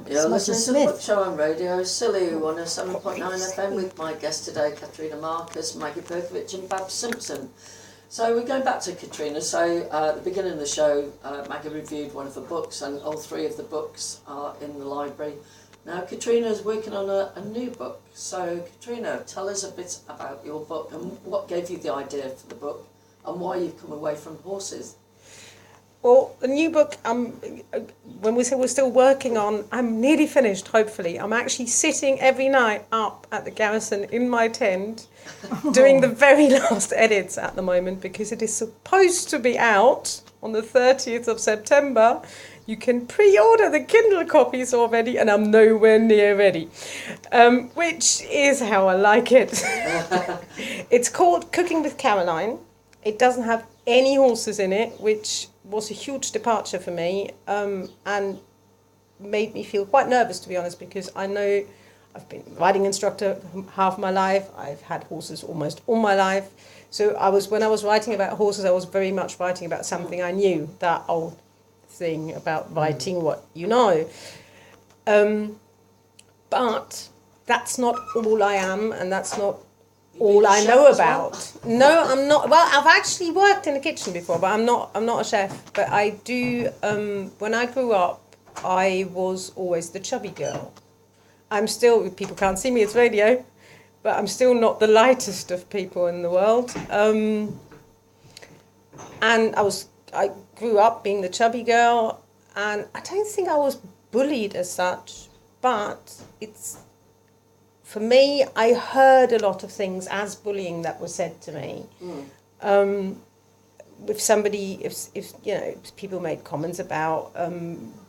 You're listening to the book show on Radio Scilly, 107.9 FM with my guest today, Katharina Marcus, Maggie Perkovich and Babs Simpson. So we're going back to Katharina. So at the beginning of the show, Maggie reviewed one of the books, and all three of the books are in the library. Now Katharina is working on a new book. So Katharina, tell us a bit about your book and what gave you the idea for the book and why you've come away from horses. Well, the new book, when we say we're still working on, I'm nearly finished, hopefully. I'm actually sitting every night up at the garrison in my tent, doing the very last edits at the moment, because it is supposed to be out on the 30th of September. You can pre-order the Kindle copies already, and I'm nowhere near ready, which is how I like it. It's called Cooking with Caroline. It doesn't have any horses in it, which was a huge departure for me, and made me feel quite nervous, to be honest, because I know I've been a riding instructor half my life. I've had horses almost all my life. So when I was writing about horses, I was very much writing about something I knew, that old thing about writing what you know. But that's not all I am, and that's not all I know about. Well? No, I'm not. Well, I've actually worked in a kitchen before, but I'm not a chef. But I do. When I grew up, I was always the chubby girl. I'm still. People can't see me. It's radio, but I'm still not the lightest of people in the world. And I grew up being the chubby girl, and I don't think I was bullied as such, but it's. For me, I heard a lot of things as bullying that was said to me. If somebody, if people made comments about,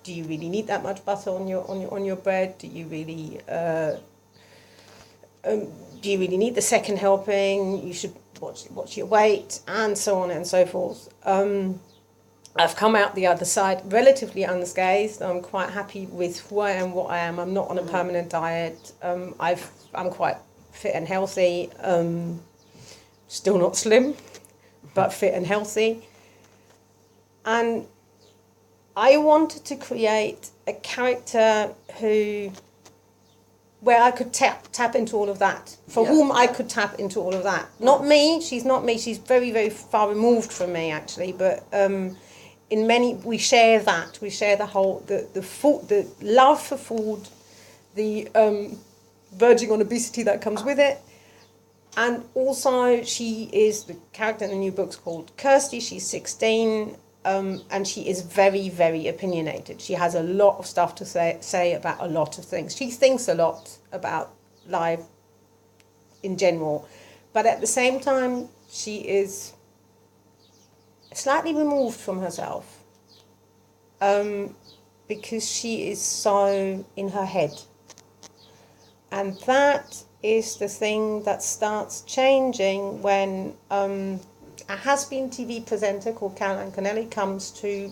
do you really need that much butter on your bread? Do you really need the second helping? You should watch your weight, and so on and so forth. I've come out the other side relatively unscathed. I'm quite happy with who I am, what I am. I'm not on a permanent diet. I'm quite fit and healthy. Still not slim, but fit and healthy. And I wanted to create a character where I could tap into all of that. Whom I could tap into all of that. Not me. She's not me. She's very, very far removed from me, actually. But in many, we share that. We share the whole, the food, the love for food, the verging on obesity that comes with it. And also, she is the character in the new book's called Kirsty. She's 16, and she is very, very opinionated. She has a lot of stuff to say about a lot of things. She thinks a lot about life in general. But at the same time, she is slightly removed from herself, because she is so in her head. And that is the thing that starts changing when a has-been TV presenter called Caroline Connelly comes to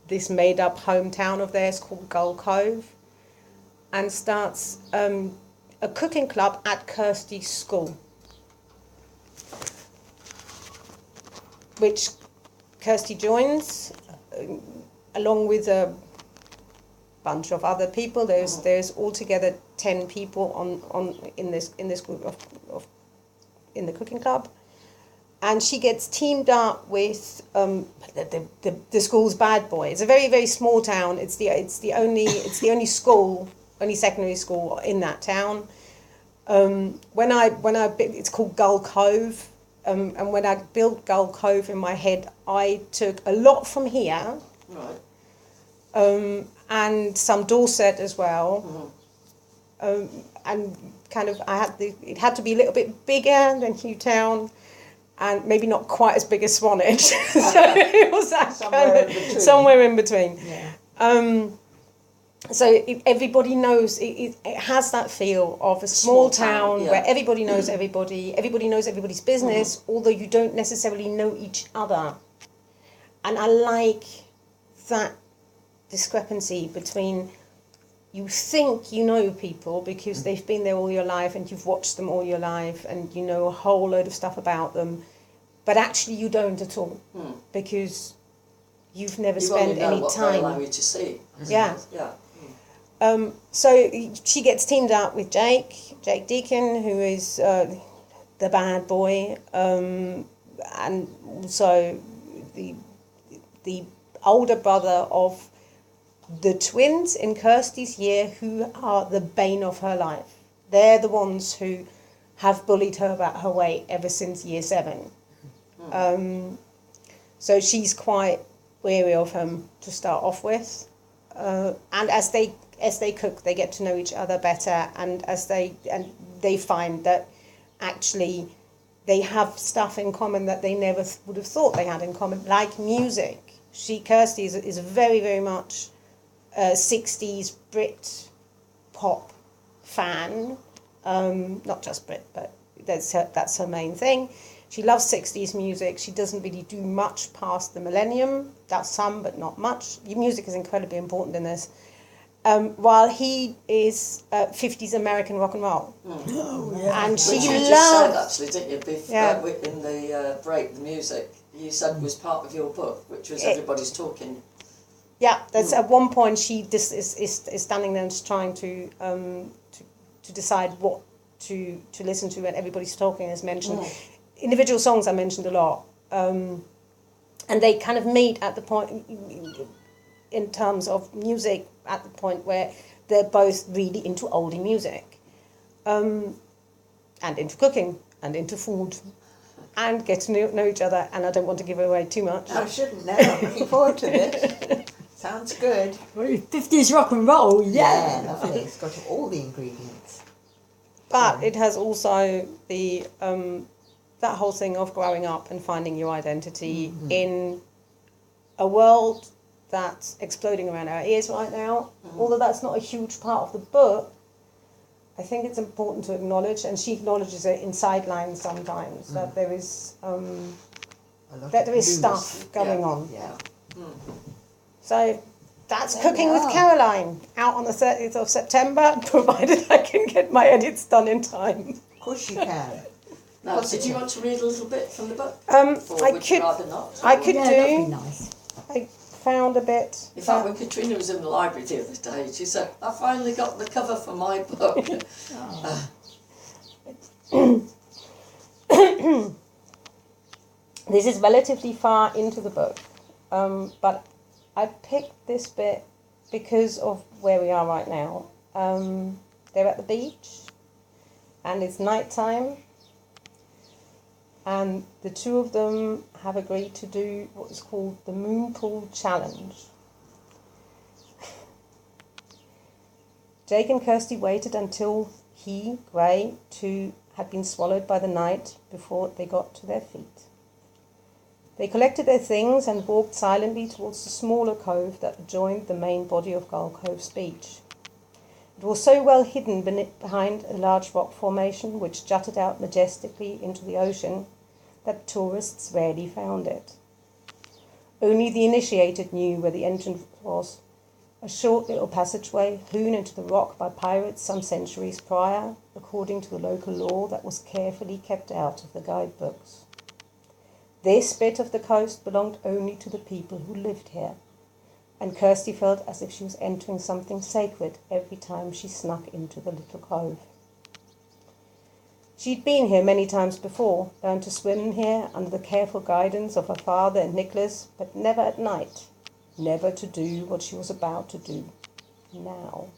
this made-up hometown of theirs called Gull Cove and starts a cooking club at Kirsty's school, which Kirsty joins along with a bunch of other people. There's altogether 10 people in this group of in the cooking club, and she gets teamed up with the school's bad boy. It's a very, very small town. It's the only secondary school in that town. It's called Gull Cove. And when I built Gull Cove in my head, I took a lot from here, right, and some Dorset as well, and kind of it had to be a little bit bigger than Hewtown, and maybe not quite as big as Swanage, so it was that somewhere in between. Yeah. So everybody knows, it has that feel of a small town, yeah, where everybody knows everybody knows everybody's business, although you don't necessarily know each other. And I like that discrepancy between, you think you know people because they've been there all your life and you've watched them all your life and you know a whole load of stuff about them, but actually you don't at all, because you've never spent any time. What they allow you to see. Yeah. Yeah. So she gets teamed up with Jake Deacon, who is the bad boy, and also the older brother of the twins in Kirsty's year, who are the bane of her life. They're the ones who have bullied her about her weight ever since year 7. So she's quite weary of him to start off with. And as they cook, they get to know each other better, and they find that actually they have stuff in common that they never would have thought they had in common, like music. Kirsty is very, very much a 60s Brit pop fan, not just Brit, but that's her main thing. She loves 60s music. She doesn't really do much past the millennium. Does some, but not much. Music is incredibly important in this. While he is 50s American rock and roll. Oh, yeah. And she Which you loves... just said, actually, didn't you? Yeah. In the break, the music, you said was part of your book, which was Everybody's Talking. Yeah, that's at one point she just is standing there and just trying to decide what to listen to, and Everybody's Talking is mentioned. Individual songs are mentioned a lot, and they kind of meet at the point in terms of music at the point where they're both really into oldie music, and into cooking and into food, and get to know each other. And I don't want to give away too much. I shouldn't know. I'm looking forward to this. Sounds good. 50s rock and roll, Yeah, lovely. It's got all the ingredients. But it has also the that whole thing of growing up and finding your identity in a world that's exploding around our ears right now. Although that's not a huge part of the book, I think it's important to acknowledge, and she acknowledges it in sidelines sometimes, that there is stuff going on. Yeah. So that's Cooking with Caroline, out on the 30th of September, provided I can get my edits done in time. Of course you can. Now, did you want to read a little bit from the book? I would you could, rather not? I could Yeah, do. that'd be nice. I found a bit. In fact, when Katrina was in the library the other day, she said, I finally got the cover for my book. This is relatively far into the book, but I picked this bit because of where we are right now. They're at the beach, and it's nighttime, and the two of them have agreed to do what is called the Moon Pool Challenge. Jake and Kirsty waited until he, Gray, too, had been swallowed by the night before they got to their feet. They collected their things and walked silently towards the smaller cove that adjoined the main body of Gull Cove's beach. It was so well hidden behind a large rock formation which jutted out majestically into the ocean that tourists rarely found it. Only the initiated knew where the entrance was, a short little passageway hewn into the rock by pirates some centuries prior, according to the local law that was carefully kept out of the guidebooks. This bit of the coast belonged only to the people who lived here, and Kirsty felt as if she was entering something sacred every time she snuck into the little cove. She'd been here many times before, learned to swim here under the careful guidance of her father and Nicholas, but never at night, never to do what she was about to do now.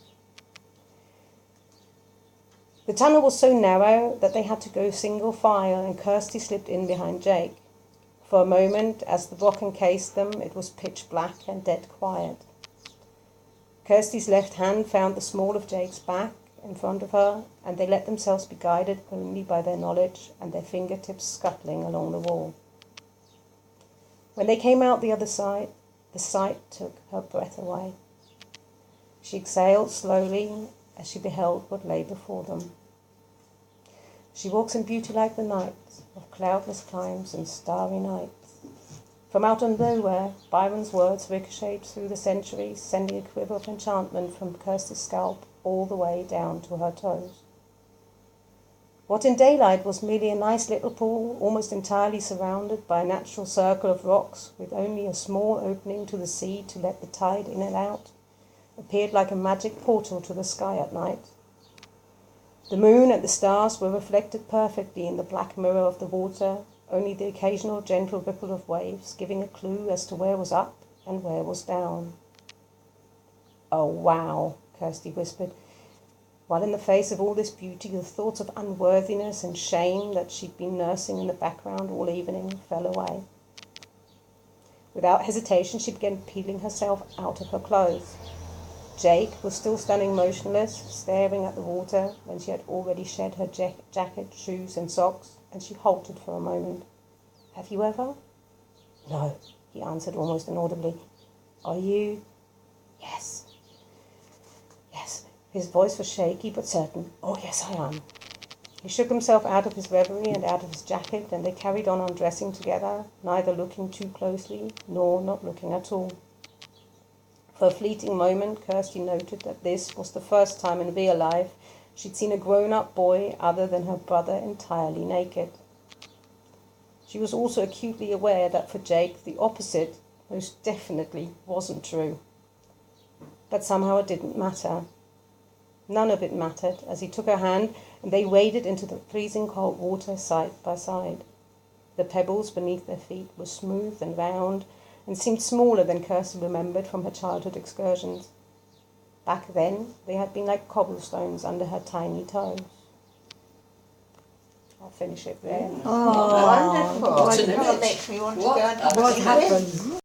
The tunnel was so narrow that they had to go single file, and Kirsty slipped in behind Jake. For a moment, as the rock encased them, it was pitch black and dead quiet. Kirsty's left hand found the small of Jake's back in front of her, and they let themselves be guided only by their knowledge and their fingertips scuttling along the wall. When they came out the other side, the sight took her breath away. She exhaled slowly as she beheld what lay before them. She walks in beauty like the night, of cloudless climes and starry nights. From out of nowhere, Byron's words ricocheted through the centuries, sending a quiver of enchantment from Kirsty's scalp all the way down to her toes. What in daylight was merely a nice little pool, almost entirely surrounded by a natural circle of rocks, with only a small opening to the sea to let the tide in and out, appeared like a magic portal to the sky at night. The moon and the stars were reflected perfectly in the black mirror of the water, only the occasional gentle ripple of waves giving a clue as to where was up and where was down. "Oh, wow," Kirsty whispered, while in the face of all this beauty the thoughts of unworthiness and shame that she'd been nursing in the background all evening fell away. Without hesitation she began peeling herself out of her clothes. Jake was still standing motionless, staring at the water when she had already shed her jacket, shoes and socks, and she halted for a moment. "Have you ever?" "No," he answered almost inaudibly. "Are you?" "Yes." "Yes." His voice was shaky but certain. "Oh, yes, I am." He shook himself out of his reverie and out of his jacket, and they carried on undressing together, neither looking too closely nor not looking at all. For a fleeting moment, Kirsty noted that this was the first time in real life she'd seen a grown-up boy other than her brother entirely naked. She was also acutely aware that for Jake the opposite most definitely wasn't true. But somehow it didn't matter. None of it mattered as he took her hand and they waded into the freezing cold water side by side. The pebbles beneath their feet were smooth and round and seemed smaller than Kirsty remembered from her childhood excursions. Back then, they had been like cobblestones under her tiny toes. I'll finish it there. Wonderful. What an That image. makes me want to What go and a What image. happened?